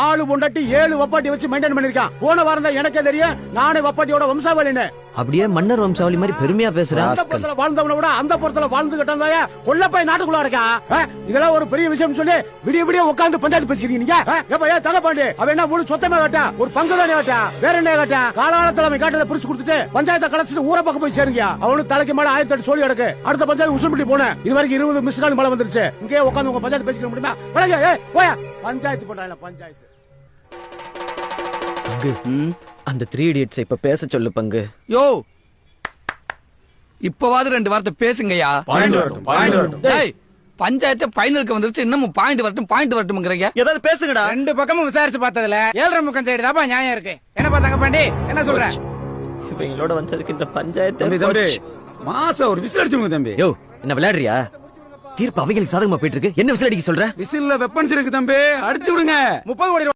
ஆளு பொண்டாட்டி 7 வப்பாட்டி வச்சு மெயின்டைன் பண்ணிருக்கான். போன வாரம் தான் எனக்கே தெரியும் நானே வப்பாட்டியோட வம்சாவளின்னு. அப்படியே மன்னர் வம்சாவளி மாதிரி பெருமையா பேசுறான். அந்த புறத்துல வாழ்ந்தவன விட அந்த புறத்துல வாழ்ந்துகிட்டான் தாயா கொல்லப்பை நாட்டுக்குள்ள இருக்கா. இதெல்லாம் ஒரு பெரிய விஷயம் சொல்லி விடிய விடிய உட்கார்ந்து பஞ்சாயத்து பேசிக்கிறீங்க நீங்க. எப்ப ஏன் தங்கப்பாண்டி அவன் என்ன முழு சொத்தமே வேட்டா ஒரு பங்கு தானே வேட்டா வேற என்ன வேட்டா காலாளத்துல அவன் காட்டதை பிரிச்சு கொடுத்துட்டு பஞ்சாயத்தை கலச்சிட்டு ஊரை பக்கம் போய் சேருங்க. அவனுக்கு தலைக்கு மேல 1008 சொல்லி எடுக்கு. அடுத்த பஞ்சாயத்து உசும்பட்டி போனேன். இது வரைக்கும் 20 மிஸ் கால் மேல வந்துருச்சு. இங்கே உட்கார்ந்து உங்க பஞ்சாயத்து பேசிக்க முடியுமா? போயா பஞ்சாயத்து பண்றாங்க பஞ்சாயத்து. அந்த 3 idiots இப்ப பேச சொல்லு பங்கு. யோ இப்பவாது 2 வார்த்தை பேசுங்கயா. டேய் பஞ்சாயத்து ஃபைனலுக்கு வந்துருச்சு. இன்னமும் பாயிண்ட் வரட்டும்ங்கறீங்க. ஏதாவது பேசுங்கடா. 2 பக்கமும் விசாரிச்சு பார்த்ததுல 7.5 முக்கம் சைடு தாப்பா நியாயம் இருக்கு. என்ன பாத்தாங்க பாண்டி என்ன சொல்ற? இவங்களோட வந்ததுக்கு இந்த பஞ்சாயத்து மாசம் ஒரு விசில் அடிச்சுங்க தம்பி. யோ என்ன விளையாடுறியா? தீர்ப்பு அவைகளுக்கு சாதகமா போயிட்டு இருக்கு. என்ன விசில் அடிக்க சொல்ற? விசில்ல வெப்பன்ஸ் இருக்கு தம்பி, அடிச்சு விடுங்க. 30 கோடி